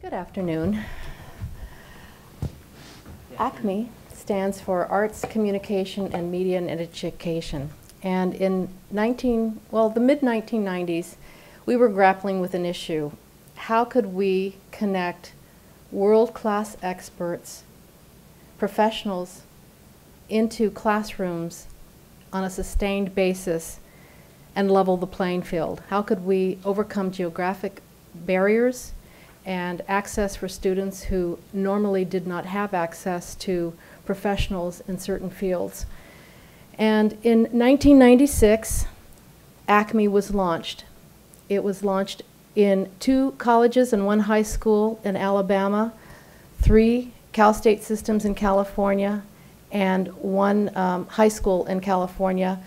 Good afternoon. ACME stands for Arts, Communication, and Media and Education. And in the mid-1990s, we were grappling with an issue. How could we connect world-class experts, professionals, into classrooms on a sustained basis and level the playing field? How could we overcome geographic barriers and access for students who normally did not have access to professionals in certain fields? And in 1996, ACME was launched. It was launched in 2 colleges and 1 high school in Alabama, 3 Cal State systems in California, and 1 high school in California.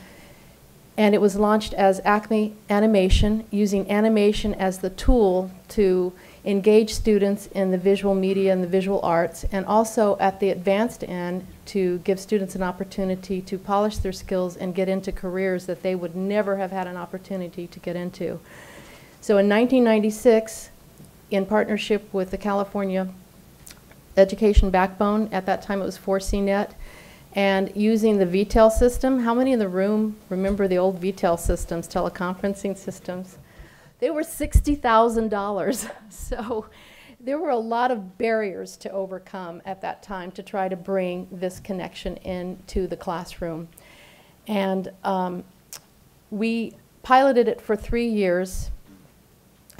And it was launched as ACME Animation, using animation as the tool to engage students in the visual media and the visual arts, and also at the advanced end to give students an opportunity to polish their skills and get into careers that they would never have had an opportunity to get into. So in 1996, in partnership with the California Education Backbone, at that time it was 4CNet, and using the VTEL system. How many in the room remember the old VTEL systems, teleconferencing systems? They were $60,000. So there were a lot of barriers to overcome at that time to try to bring this connection into the classroom. And we piloted it for 3 years,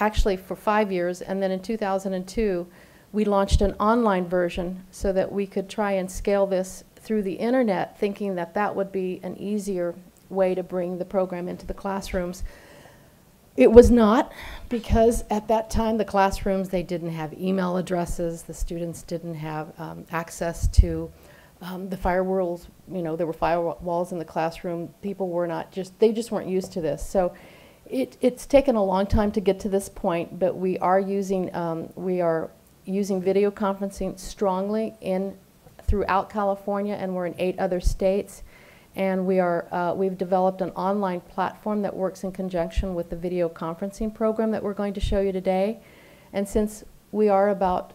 actually for 5 years, and then in 2002 we launched an online version so that we could try and scale this through the internet, thinking that that would be an easier way to bring the program into the classrooms. It was not, because at that time the classrooms, they didn't have email addresses, the students didn't have access to the firewalls. You know, there were firewalls in the classroom. People were not they just weren't used to this. So it's taken a long time to get to this point, but we are using video conferencing strongly throughout California, and we're in 8 other states. And we've developed an online platform that works in conjunction with the video conferencing program that we're going to show you today. And since we are about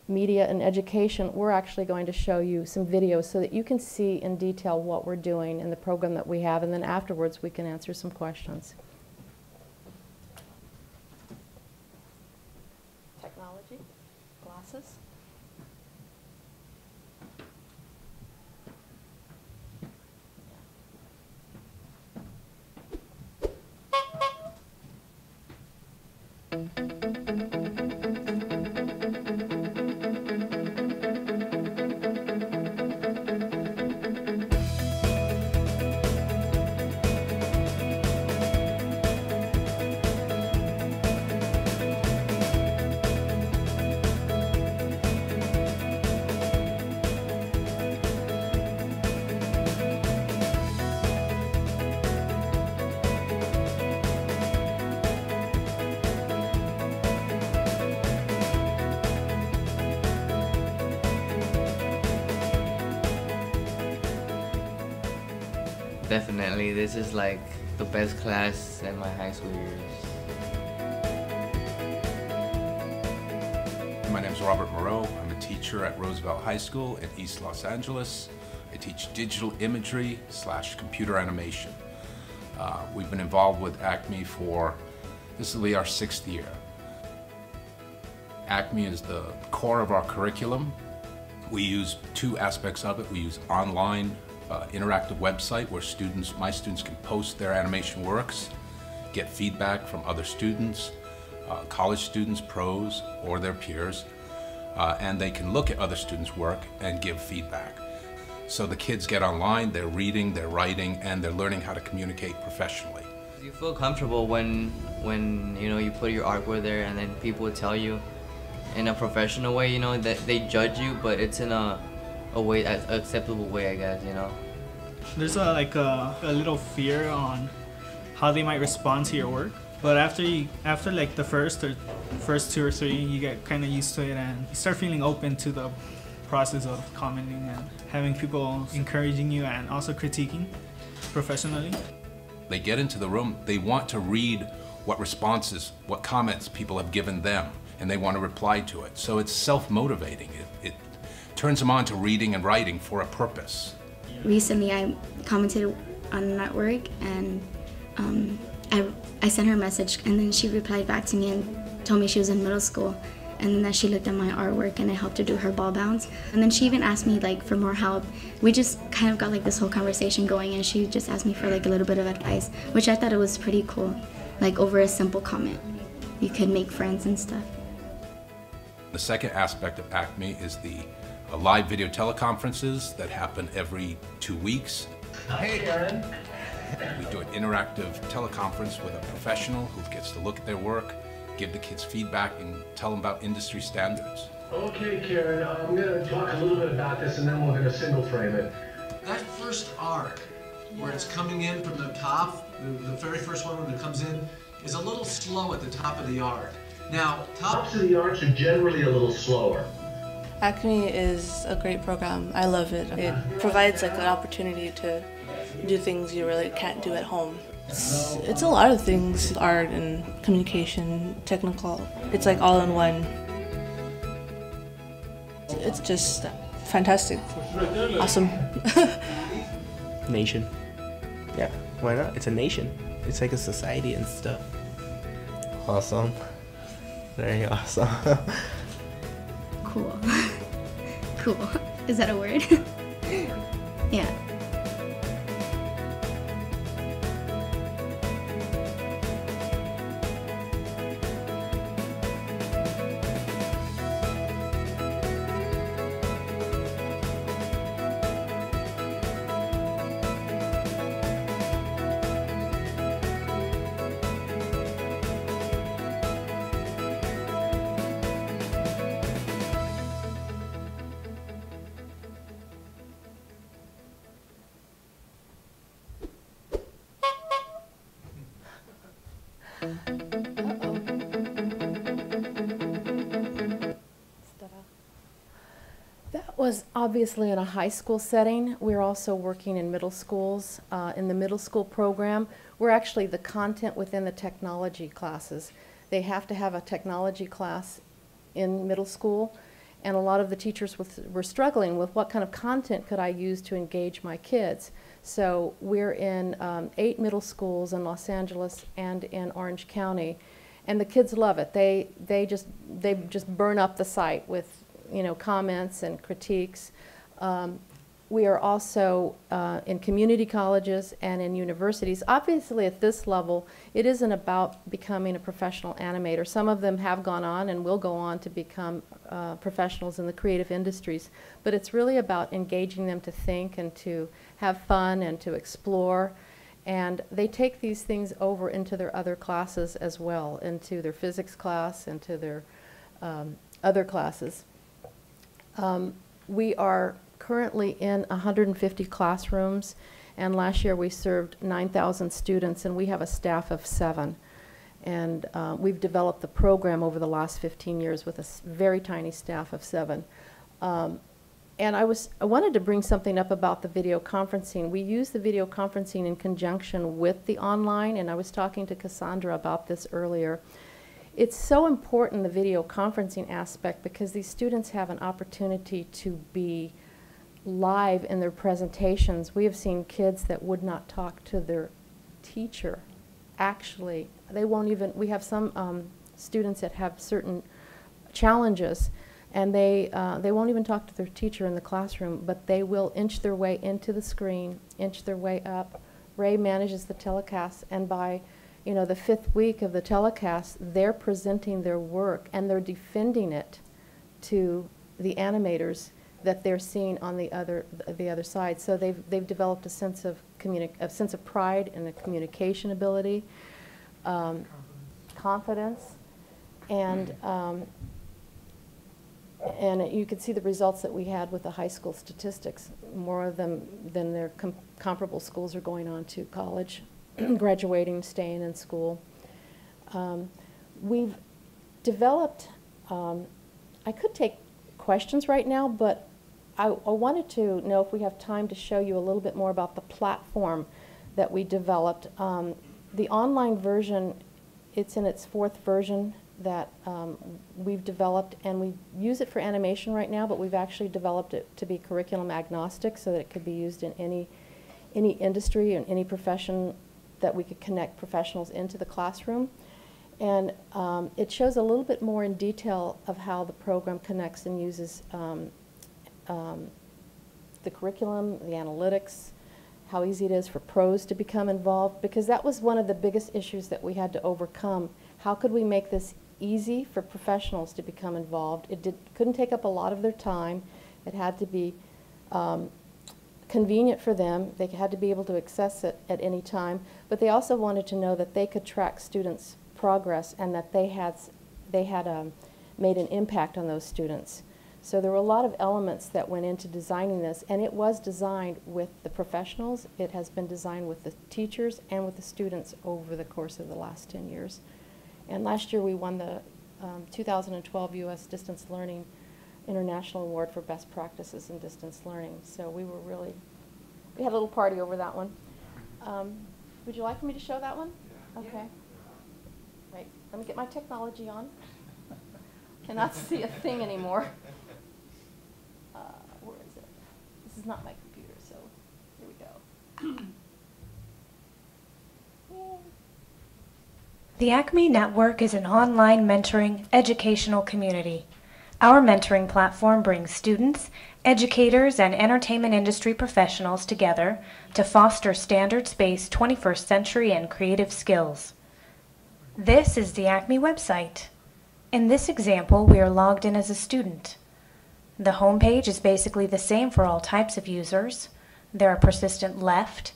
media and education, we're actually going to show you some videos so that you can see in detail what we're doing in the program that we have, and then afterwards we can answer some questions. Technology, glasses. Definitely, this is like the best class in my high school years. My name is Robert Moreau. I'm a teacher at Roosevelt High School in East Los Angeles. I teach digital imagery / computer animation. We've been involved with ACME this will be our 6th year. ACME is the core of our curriculum. We use 2 aspects of it. We use online interactive website where my students can post their animation works, get feedback from other students, college students, pros, or their peers, and they can look at other students' work and give feedback. So the kids get online, they're reading, they're writing, and they're learning how to communicate professionally. You feel comfortable when you put your artwork there, and then people will tell you in a professional way, that they judge you, but it's in a way, an acceptable way, I guess, There's a little fear on how they might respond to your work, but after like the first 2 or 3, you get kind of used to it, and you start feeling open to the process of commenting and having people encouraging you and also critiquing professionally. They get into the room, they want to read what responses, what comments people have given them, and they want to reply to it. So it's self-motivating. It turns them on to reading and writing for a purpose. Recently, I commented on an artwork, and I sent her a message, and then she replied back to me and told me she was in middle school, and then that she looked at my artwork and I helped her do her ball bounce. And then she even asked me like for more help. We just kind of got like this whole conversation going, and she just asked me for like a little bit of advice, which I thought it was pretty cool. Like over a simple comment, you could make friends and stuff. The second aspect of ACME is the live video teleconferences that happen every 2 weeks. Hey, Karen. We do an interactive teleconference with a professional who gets to look at their work, give the kids feedback, and tell them about industry standards. Okay, Karen, I'm going to talk a little bit about this, and then we're going to single frame it. That first arc, where it's coming in from the top, the very first one when it comes in, is a little slow at the top of the arc. Now, Tops of the arcs are generally a little slower. ACME is a great program. I love it. It provides like an opportunity to do things you really can't do at home. It's a lot of things, art and communication, technical. It's like all in one. It's just fantastic. Awesome. Nation. Yeah, why not? It's a nation. It's like a society and stuff. Awesome. Very awesome. Cool. Cool. Is that a word? Yeah. That was obviously in a high school setting. We're also working in middle schools. In the middle school program, we're actually the content within the technology classes. They have to have a technology class in middle school, and a lot of the teachers were struggling with what kind of content could I use to engage my kids. So we're in 8 middle schools in Los Angeles and in Orange County, and the kids love it. They just burn up the site with comments and critiques. We are also in community colleges and in universities. Obviously at this level, it isn't about becoming a professional animator. Some of them have gone on and will go on to become professionals in the creative industries, but it's really about engaging them to think and to have fun and to explore. And they take these things over into their other classes as well, into their physics class, into their other classes. We are currently in 150 classrooms, and last year we served 9,000 students, and we have a staff of 7. And we've developed the program over the last 15 years with a very tiny staff of 7. And I wanted to bring something up about the video conferencing. We use the video conferencing in conjunction with the online, and I was talking to Cassandra about this earlier. It's so important, the video conferencing aspect, because these students have an opportunity to be live in their presentations. We have seen kids that would not talk to their teacher. Actually, they won't even, we have some students that have certain challenges, and they won't even talk to their teacher in the classroom, but they will inch their way into the screen, inch their way up. Ray manages the telecast, and by the 5th week of the telecast, they're presenting their work and they're defending it to the animators that they're seeing on the other side. So they've developed a sense of pride and a communication ability, confidence, and you could see the results that we had with the high school statistics. More of them than their comparable schools are going on to college, graduating, staying in school. We've developed, I could take questions right now, but I wanted to know if we have time to show you a little bit more about the platform that we developed. The online version, it's in its 4th version that we've developed, and we use it for animation right now, but we've actually developed it to be curriculum agnostic so that it could be used in any industry and any profession that we could connect professionals into the classroom. And it shows a little bit more in detail of how the program connects and uses the curriculum, the analytics, how easy it is for pros to become involved, because that was one of the biggest issues that we had to overcome. How could we make this easy for professionals to become involved? It couldn't take up a lot of their time. It had to be convenient for them. They had to be able to access it at any time, but they also wanted to know that they could track students' progress and that they had made an impact on those students. So there were a lot of elements that went into designing this, and it was designed with the professionals. It has been designed with the teachers and with the students over the course of the last 10 years. And last year we won the 2012 U.S. Distance Learning International Award for Best Practices in Distance Learning. So we had a little party over that one. Would you like for me to show that one? Yeah. Okay. Right. Let me get my technology on. Cannot see a thing anymore. Where is it? This is not my computer, so here we go. The ACME Network is an online mentoring educational community. Our mentoring platform brings students, educators, and entertainment industry professionals together to foster standards-based 21st century and creative skills. This is the ACME website. In this example, we are logged in as a student. The home page is basically the same for all types of users. There are persistent left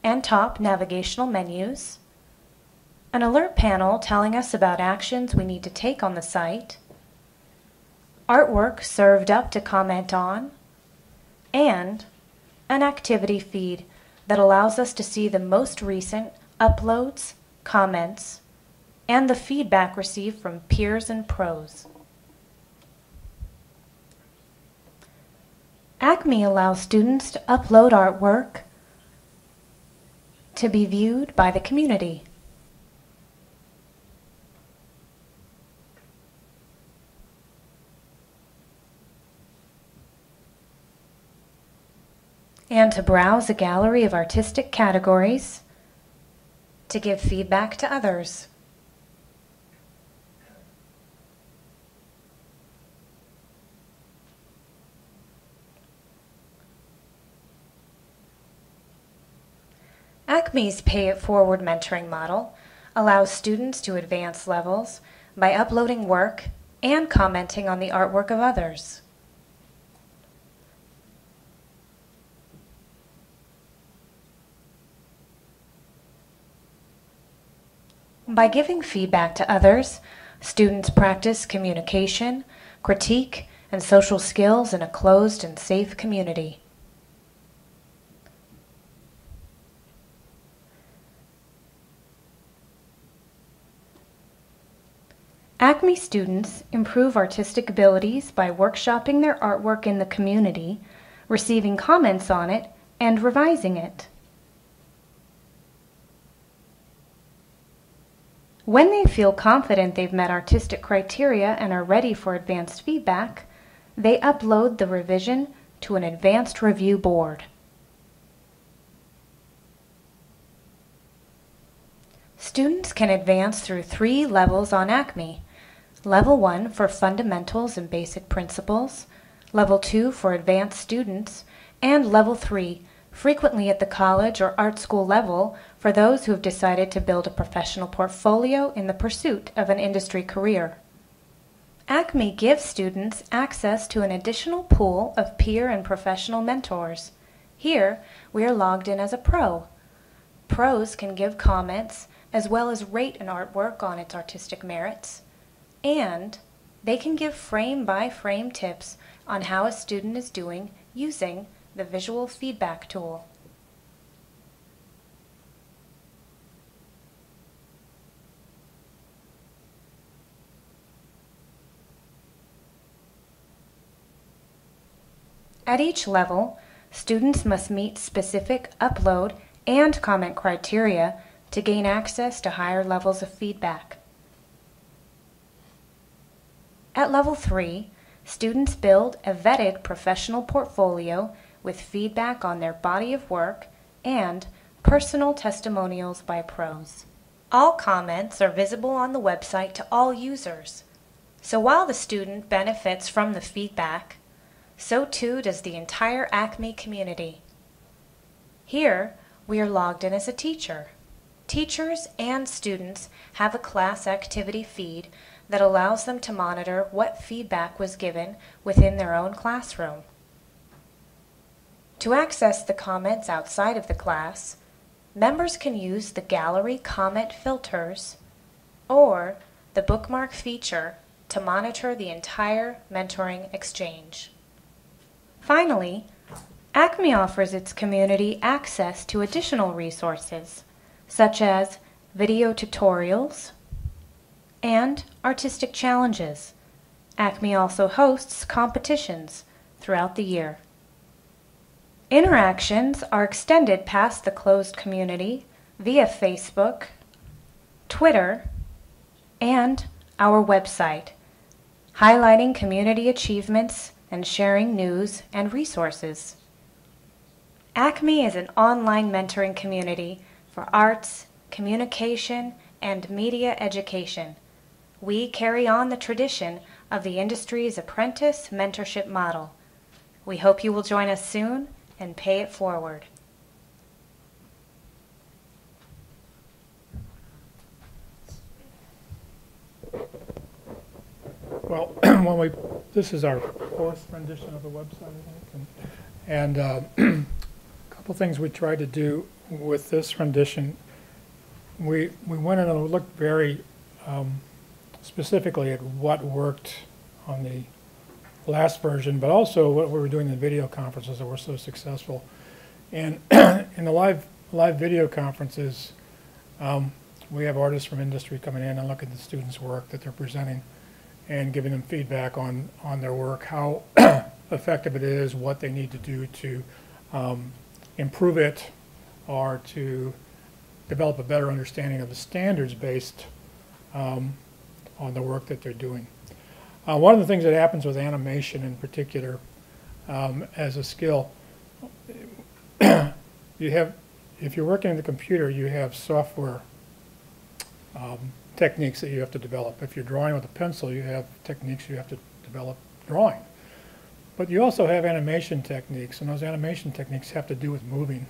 and top navigational menus, an alert panel telling us about actions we need to take on the site, artwork served up to comment on, and an activity feed that allows us to see the most recent uploads, comments, and the feedback received from peers and pros. ACME allows students to upload artwork to be viewed by the community. And to browse a gallery of artistic categories to give feedback to others. ACME's Pay It Forward mentoring model allows students to advance levels by uploading work and commenting on the artwork of others. By giving feedback to others, students practice communication, critique, and social skills in a closed and safe community. ACME students improve artistic abilities by workshopping their artwork in the community, receiving comments on it, and revising it. When they feel confident they've met artistic criteria and are ready for advanced feedback, they upload the revision to an advanced review board. Students can advance through 3 levels on ACME. Level 1 for fundamentals and basic principles, Level 2 for advanced students, and Level 3, frequently at the college or art school level, for those who have decided to build a professional portfolio in the pursuit of an industry career. ACME gives students access to an additional pool of peer and professional mentors. Here, we are logged in as a pro. Pros can give comments as well as rate an artwork on its artistic merits, and they can give frame-by-frame tips on how a student is doing using the visual feedback tool. At each level, students must meet specific upload and comment criteria to gain access to higher levels of feedback. At Level 3, students build a vetted professional portfolio with feedback on their body of work and personal testimonials by pros. All comments are visible on the website to all users. So while the student benefits from the feedback, so too does the entire ACME community. Here, we are logged in as a teacher. Teachers and students have a class activity feed that allows them to monitor what feedback was given within their own classroom. To access the comments outside of the class, members can use the gallery comment filters or the bookmark feature to monitor the entire mentoring exchange. Finally, ACME offers its community access to additional resources, such as video tutorials and artistic challenges. ACME also hosts competitions throughout the year. Interactions are extended past the closed community via Facebook, Twitter, and our website, highlighting community achievements and sharing news and resources. ACME is an online mentoring community for arts, communication, and media education. We carry on the tradition of the industry's apprentice mentorship model. We hope you will join us soon and pay it forward. Well, this is our fourth rendition of the website, I think, and a couple things we tried to do with this rendition. We went in and looked very specifically at what worked on the last version, but also what we were doing in video conferences that were so successful. And in the live video conferences, we have artists from industry coming in and looking at the students' work that they're presenting and giving them feedback on their work, how effective it is, what they need to do to improve it, or to develop a better understanding of the standards based on the work that they're doing. One of the things that happens with animation in particular as a skill, you have, if you're working in the computer, you have software techniques that you have to develop. If you're drawing with a pencil, you have techniques you have to develop drawing. But you also have animation techniques, and those animation techniques have to do with moving.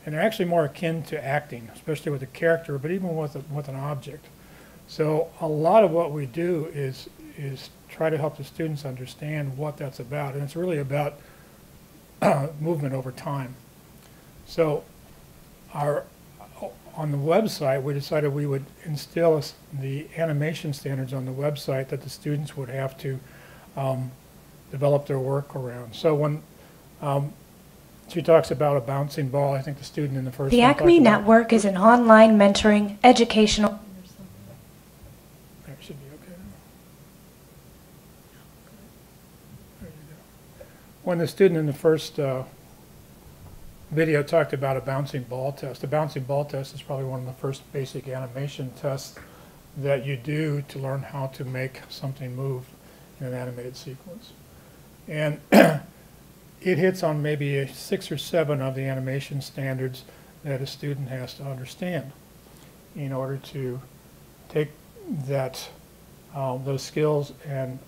And they're actually more akin to acting, especially with a character, but even with an object. So a lot of what we do is try to help the students understand what that's about, and it's really about movement over time. So on the website, we decided we would instill the animation standards on the website that the students would have to develop their work around. So when she talks about a bouncing ball, I think the student in the first The ACME Network is an online mentoring educational. That should be okay. There you go. When the student in the first video talked about a bouncing ball test. A bouncing ball test is probably one of the first basic animation tests that you do to learn how to make something move in an animated sequence. And it hits on maybe 6 or 7 of the animation standards that a student has to understand in order to take that those skills and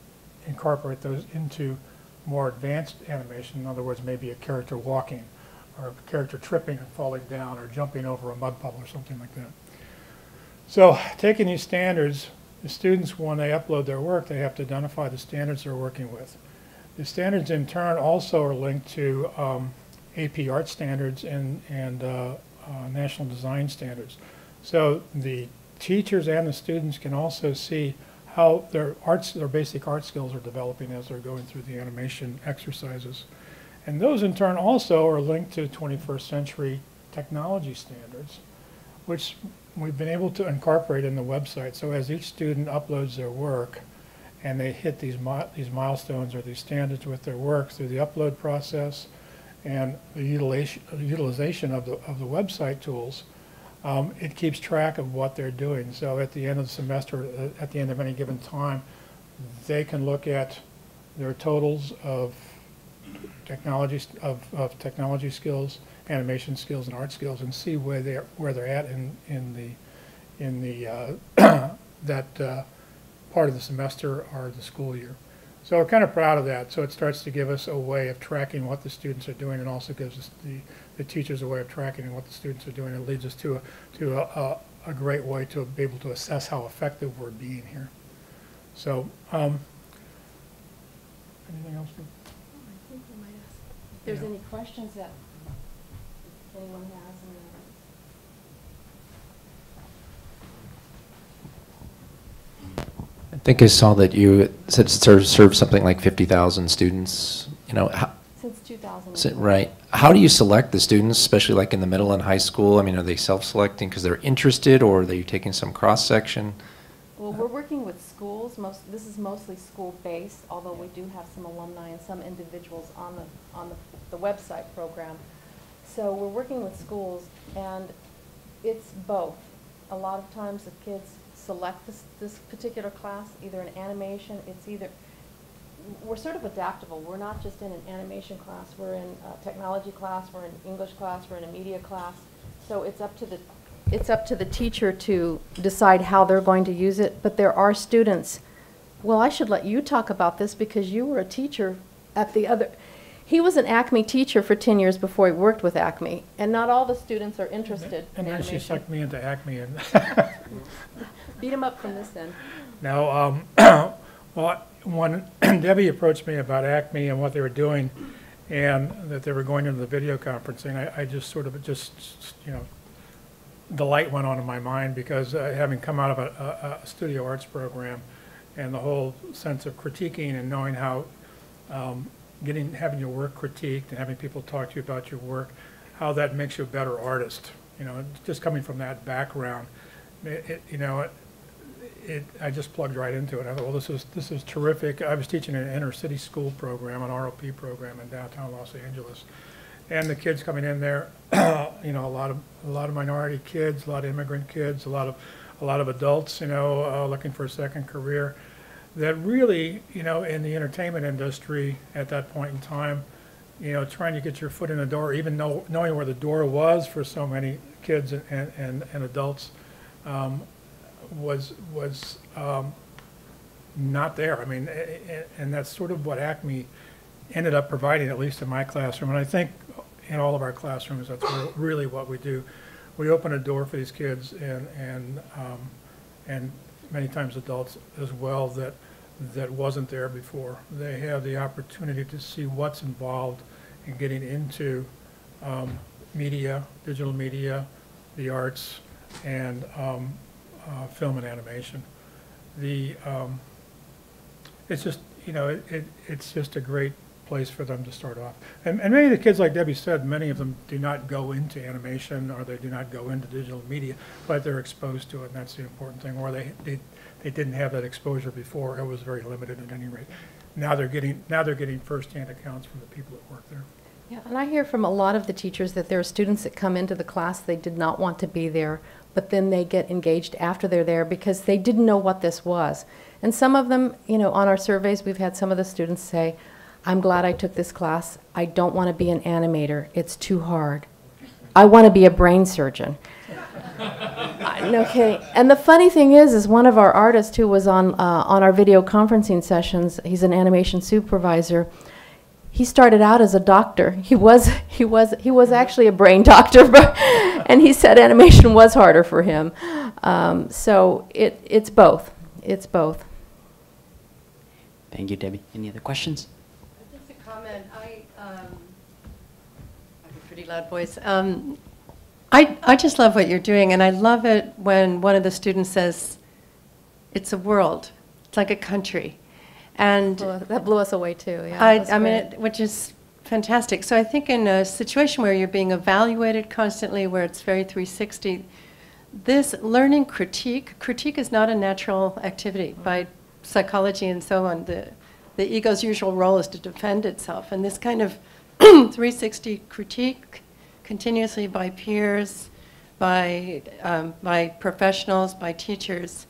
incorporate those into more advanced animation. In other words, maybe a character walking, or a character tripping and falling down, or jumping over a mud puddle or something like that. So taking these standards, the students, when they upload their work, they have to identify the standards they're working with. The standards in turn also are linked to AP art standards and national design standards. So the teachers and the students can also see how their basic art skills are developing as they're going through the animation exercises. And those in turn also are linked to 21st century technology standards, which we've been able to incorporate in the website. So as each student uploads their work and they hit these milestones or these standards with their work through the upload process and the utilization of the website tools, it keeps track of what they're doing. So at the end of the semester, at the end of any given time, they can look at their totals of technology technology skills, animation skills, and art skills, and see where they're at in the that part of the semester or the school year. So we're kind of proud of that. So it starts to give us a way of tracking what the students are doing, and also gives us the teachers a way of tracking what the students are doing. It leads us to a great way to be able to assess how effective we're being here. So anything else? I think we might ask if there's any questions that anyone has. I think I saw that you said served something like 50,000 students. You know, since 2000. Right. How do you select the students, especially like in the middle and high school? I mean, are they self-selecting because they're interested, or are they taking some cross-section? Well, we're working with schools. This is mostly school-based, although we do have some alumni and some individuals on the website program. So we're working with schools, and it's both. A lot of times the kids select this particular class, either in animation. We're sort of adaptable. We're not just in an animation class. We're in a technology class. We're in English class. We're in a media class. So it's up to the teacher to decide how they're going to use it. But there are students. Well, I should let you talk about this because you were a teacher at the other. He was an ACME teacher for 10 years before he worked with ACME, and not all the students are interested in animation. And then she sucked me into ACME. And beat him up from this end. Now, well, when Debbie approached me about ACME and what they were doing, and that they were going into the video conferencing, I just sort of the light went on in my mind, because having come out of a studio arts program, and the whole sense of critiquing and knowing how having your work critiqued and having people talk to you about your work, how that makes you a better artist. You know, just coming from that background, I just plugged right into it. I thought, well, this is terrific. I was teaching an inner city school program, an ROP program in downtown Los Angeles, and the kids coming in there, a lot of minority kids, a lot of immigrant kids, a lot of adults, looking for a second career. That really, in the entertainment industry at that point in time, trying to get your foot in the door, even knowing where the door was for so many kids and adults, was not there. I mean, and that's sort of what ACME ended up providing, at least in my classroom. And I think in all of our classrooms, that's really what we do. We open a door for these kids and many times adults as well that wasn't there before. They have the opportunity to see what's involved in getting into media, digital media, the arts, and film and animation. It's just it's just a great place for them to start off. And many of the kids, like Debbie said, many of them do not go into animation, or they do not go into digital media, but they're exposed to it, and that's the important thing. Or they didn't have that exposure before. It was very limited at any rate. Now they're getting firsthand accounts from the people that work there. Yeah, and I hear from a lot of the teachers that there are students that come into the class, they did not want to be there, but then they get engaged after they're there because they didn't know what this was. And some of them, on our surveys, we've had some of the students say, I'm glad I took this class. I don't want to be an animator. It's too hard. I want to be a brain surgeon. No kidding. And the funny thing is one of our artists who was on our video conferencing sessions, he's an animation supervisor. He started out as a doctor. He was actually a brain doctor, and he said animation was harder for him. So it's both. It's both. Thank you, Debbie. Any other questions? Just a comment. I have a pretty loud voice. I just love what you're doing, and I love it when one of the students says, "It's a world. It's like a country." And that blew us away too. Yeah, I mean, which is fantastic. So I think in a situation where you're being evaluated constantly, where it's very 360, this learning critique is not a natural activity by psychology and so on. The ego's usual role is to defend itself, and this kind of 360 critique continuously by peers, by professionals, by teachers,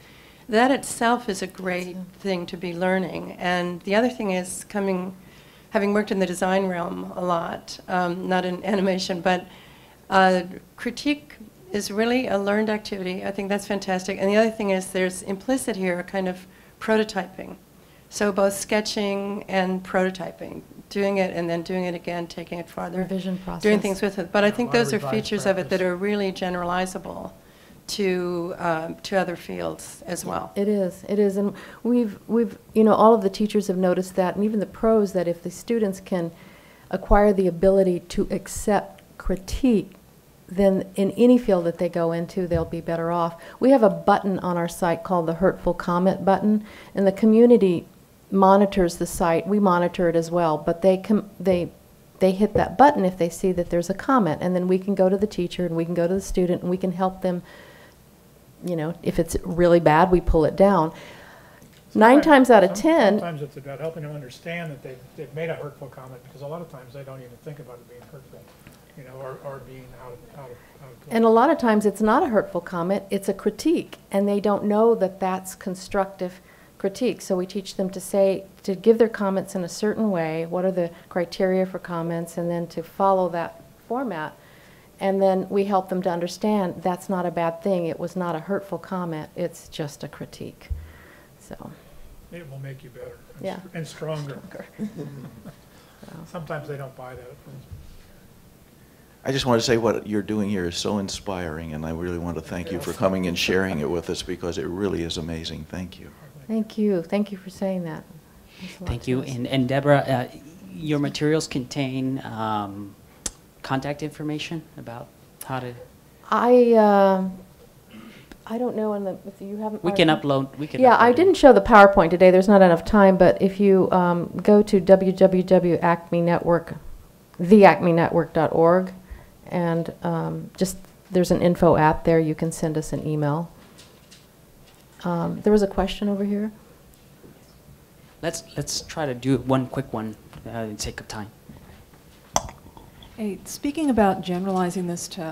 That itself is a great thing to be learning. And the other thing is having worked in the design realm a lot, not in animation, but critique is really a learned activity. I think that's fantastic. And the other thing is there's implicit here a kind of prototyping. So both sketching and prototyping, doing it and then doing it again, taking it farther. Revision process. Doing things with it. But I think those are revised features of it that practice. are really generalizable to other fields as well. It is, and we've all of the teachers have noticed that, and even the pros, that if the students can acquire the ability to accept critique, then in any field that they go into, they'll be better off. We have a button on our site called the Hurtful Comment button, and the community monitors the site. We monitor it as well, but they hit that button if they see that there's a comment, and then we can go to the teacher and we can go to the student and we can help them. If it's really bad, we pull it down. 9 times out of 10. Sometimes it's about helping them understand that they've made a hurtful comment, because a lot of times they don't even think about it being hurtful, or being out of place. And a lot of times it's not a hurtful comment, it's a critique, and they don't know that that's constructive critique. So we teach them to give their comments in a certain way, what are the criteria for comments, and then to follow that format. And then we help them to understand that's not a bad thing, it was not a hurtful comment, it's just a critique. So It will make you better Yeah. and stronger. Sometimes they don't buy that. I just want to say what you're doing here is so inspiring, and I really want to thank you for coming and sharing it with us, because it really is amazing. Thank you. Thank you. Thank you for saying that. Thank you. And Deborah, your materials contain contact information about how to... I don't know if you haven't... We can upload. Yeah, I didn't show the PowerPoint today. There's not enough time, but if you go to www.acmenetwork, theacmenetwork.org, and there's an info app there. You can send us an email. There was a question over here. Let's try to do one quick one in sake of time. Hey, speaking about generalizing this to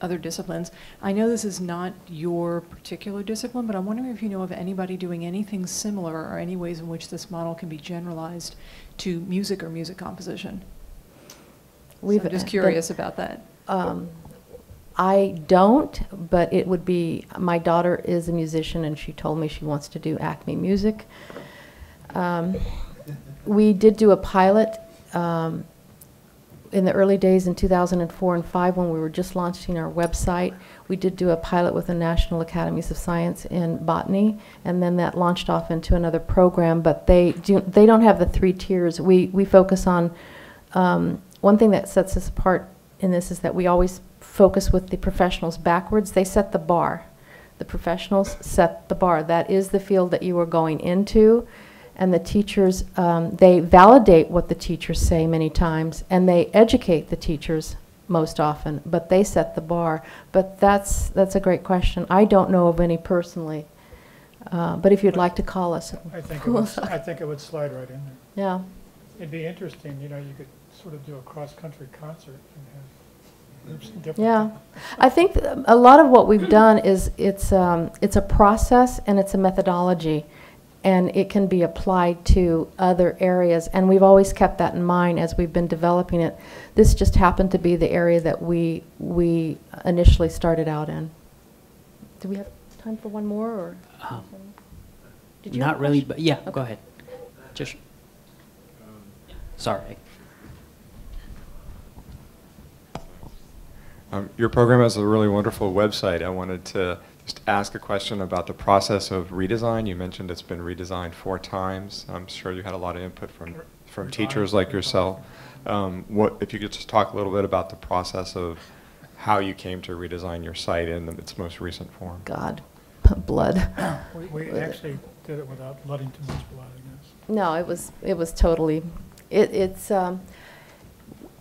other disciplines, I know this is not your particular discipline, but I'm wondering if you know of anybody doing anything similar, or any ways in which this model can be generalized to music or music composition. I'm just curious about that. I don't, but it would be, my daughter is a musician and she told me she wants to do ACME music. We did do a pilot in the early days in 2004 and 5 when we were just launching our website. We did do a pilot with the National Academies of Science in botany, and then that launched off into another program, but they don't have the 3 tiers. We focus on, one thing that sets us apart in this is that we always focus with the professionals backwards. They set the bar. The professionals set the bar. That is the field that you are going into. And the teachers, they validate what the teachers say many times, and they educate the teachers most often, but they set the bar. But that's a great question. I don't know of any personally, but if you'd like to call us. I think it would slide right in there. Yeah. It'd be interesting, you could sort of do a cross-country concert and have groups in different. Yeah, I think a lot of what we've done is it's a process and it's a methodology, and it can be applied to other areas, and we've always kept that in mind as we've been developing it. This just happened to be the area that we initially started out in. Do we have time for one more, or? Did you Not really, but yeah, okay. Go ahead. Just sorry. Your program has a really wonderful website. I wanted to just ask a question about the process of redesign. You mentioned it's been redesigned 4 times. I'm sure you had a lot of input from teachers like yourself. If you could just talk a little bit about the process of how you came to redesign your site in its most recent form. God, blood. We actually did it without blooding too much blood, I guess. No, it was totally, it's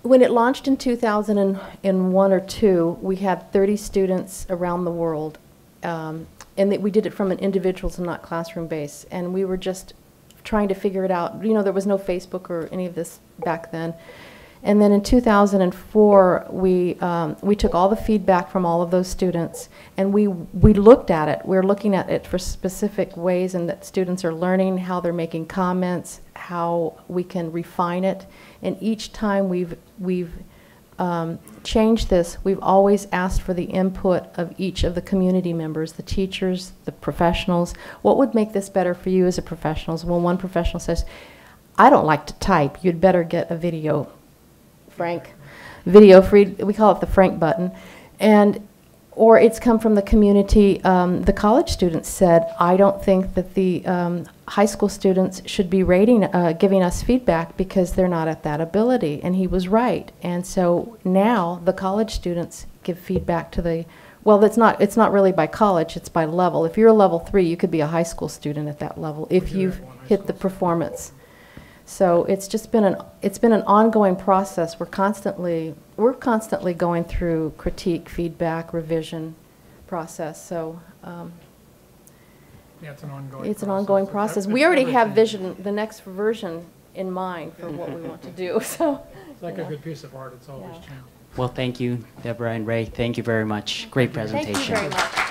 when it launched in 2001 or 2, we had 30 students around the world, and we did it from an individuals and not classroom base, and we were just trying to figure it out. There was no Facebook or any of this back then, And then in 2004, we took all the feedback from all of those students, and we looked at it. We're looking at it for specific ways, and that students are learning, how they're making comments, how we can refine it. And each time we've changed this, we've always asked for the input of each of the community members, the teachers, the professionals. What would make this better for you as a professional? Well, one professional says, I don't like to type. You'd better get a video. Frank, video free, we call it the Frank button. Or it's come from the community. The college students said, I don't think that the high school students should be giving us feedback because they're not at that ability. And he was right. And so now the college students give feedback to the, well, it's not really by college, it's by level. If you're a level 3, you could be a high school student at that level if you've hit the performance. So it's just been an ongoing process. We're constantly going through critique, feedback, revision process. So yeah, it's an ongoing process. We already have the next version in mind for what we want to do. So it's like a good piece of art. It's always changing. Well, thank you, Deborah and Ray. Thank you very much. Great presentation. Thank you very much.